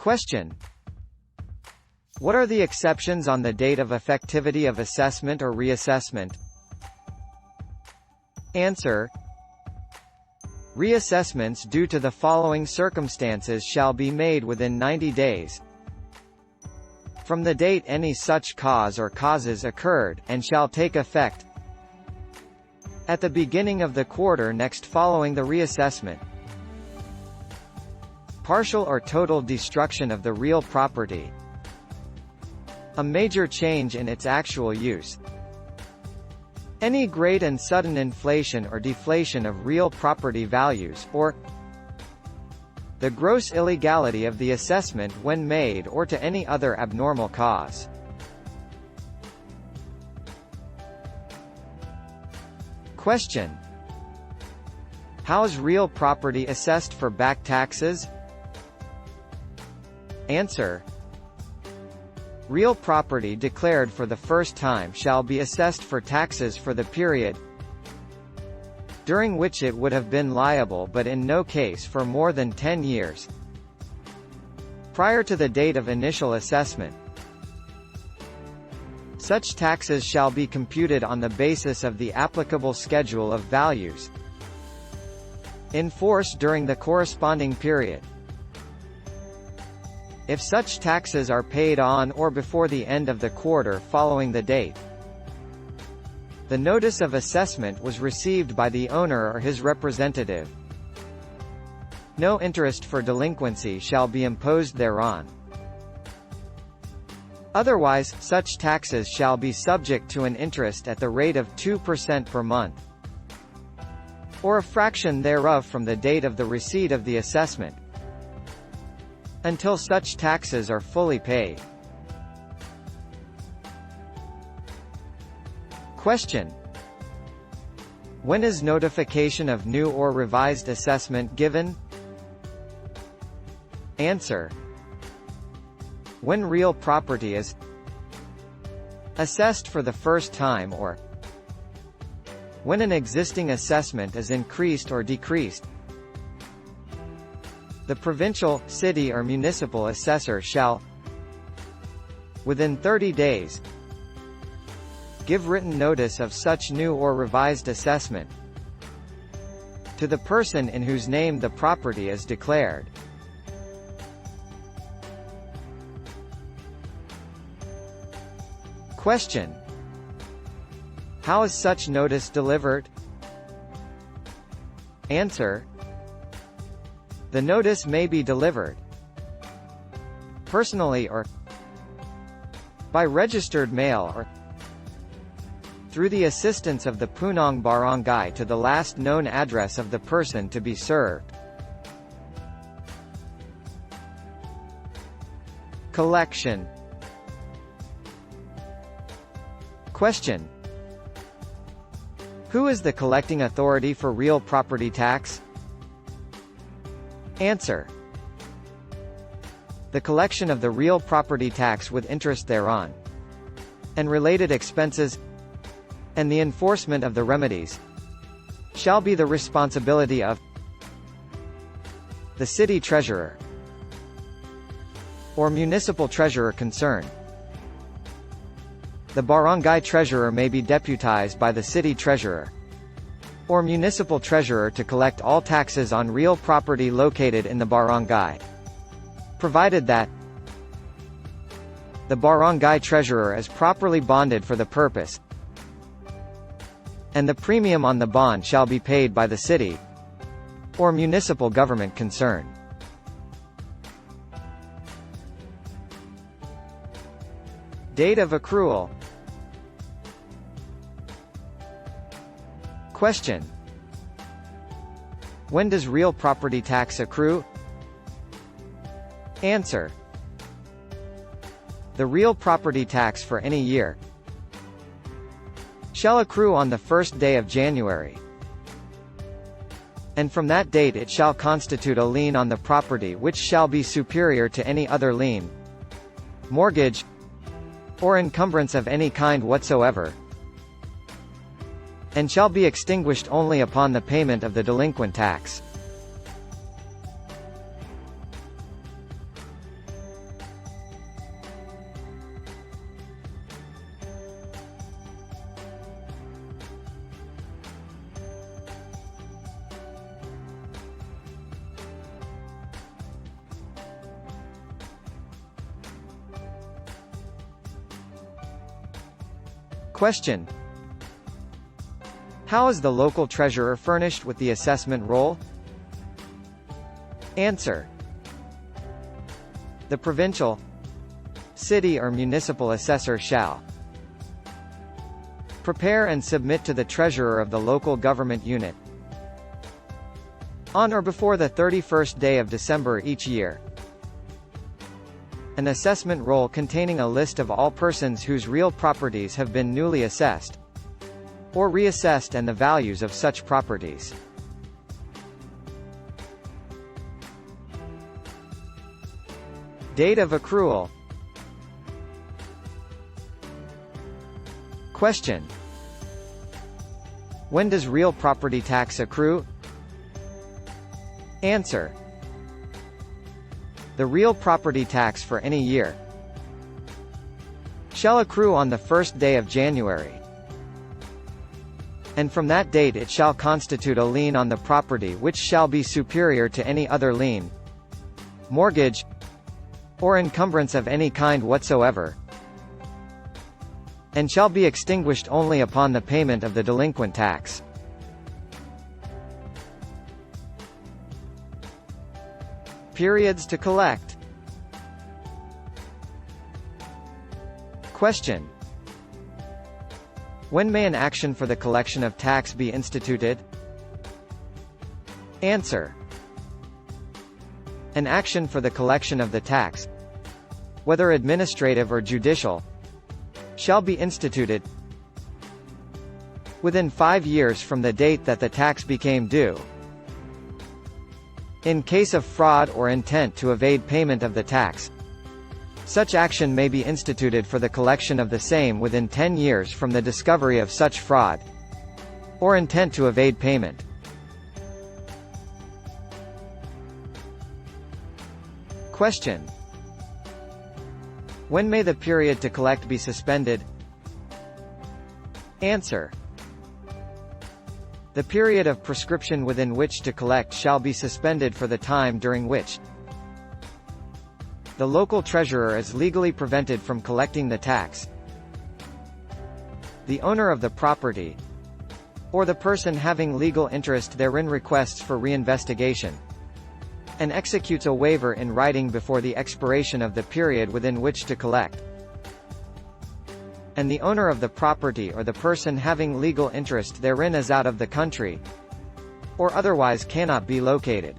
Question: what are the exceptions on the date of effectivity of assessment or reassessment? Answer: reassessments due to the following circumstances shall be made within 90 days from the date any such cause or causes occurred, and shall take effect at the beginning of the quarter next following the reassessment. Partial or total destruction of the real property, a major change in its actual use, any great and sudden inflation or deflation of real property values, or the gross illegality of the assessment when made, or to any other abnormal cause. Question: how is real property assessed for back taxes? Answer: real property declared for the first time shall be assessed for taxes for the period during which it would have been liable, but in no case for more than 10 years prior to the date of initial assessment. Such taxes shall be computed on the basis of the applicable schedule of values in force during the corresponding period. If such taxes are paid on or before the end of the quarter following the date the notice of assessment was received by the owner or his representative, no interest for delinquency shall be imposed thereon. Otherwise, such taxes shall be subject to an interest at the rate of 2% per month, or a fraction thereof from the date of the receipt of the assessment, until such taxes are fully paid. Question: when is notification of new or revised assessment given? Answer: when real property is assessed for the first time, or when an existing assessment is increased or decreased. The provincial, city or municipal assessor shall, within 30 days, give written notice of such new or revised assessment to the person in whose name the property is declared. Question: how is such notice delivered? Answer: the notice may be delivered personally or by registered mail, or through the assistance of the punong barangay to the last known address of the person to be served. Collection. Question: who is the collecting authority for real property tax? Answer: the collection of the real property tax with interest thereon, and related expenses, and the enforcement of the remedies, shall be the responsibility of the city treasurer or municipal treasurer concerned. The barangay treasurer may be deputized by the city treasurer or municipal treasurer to collect all taxes on real property located in the barangay, provided that the barangay treasurer is properly bonded for the purpose, and the premium on the bond shall be paid by the city or municipal government concerned. Date of accrual. Question: when does real property tax accrue? Answer: the real property tax for any year shall accrue on the first day of January, and from that date it shall constitute a lien on the property which shall be superior to any other lien, mortgage, or encumbrance of any kind whatsoever, and shall be extinguished only upon the payment of the delinquent tax. Question: how is the local treasurer furnished with the assessment roll? Answer: the provincial, city or municipal assessor shall prepare and submit to the treasurer of the local government unit on or before the 31st day of December each year an assessment roll containing a list of all persons whose real properties have been newly assessed or reassessed and the values of such properties. Date of accrual. Question: when does real property tax accrue? Answer: the real property tax for any year shall accrue on the first day of January, and from that date it shall constitute a lien on the property which shall be superior to any other lien, mortgage, or encumbrance of any kind whatsoever, and shall be extinguished only upon the payment of the delinquent tax. Periods to collect. Question: when may an action for the collection of tax be instituted? Answer: an action for the collection of the tax, whether administrative or judicial, shall be instituted within 5 years from the date that the tax became due. In case of fraud or intent to evade payment of the tax, such action may be instituted for the collection of the same within 10 years from the discovery of such fraud or intent to evade payment. Question: when may the period to collect be suspended? Answer: the period of prescription within which to collect shall be suspended for the time during which the local treasurer is legally prevented from collecting the tax, the owner of the property, or the person having legal interest therein requests for reinvestigation, and executes a waiver in writing before the expiration of the period within which to collect, and the owner of the property or the person having legal interest therein is out of the country, or otherwise cannot be located.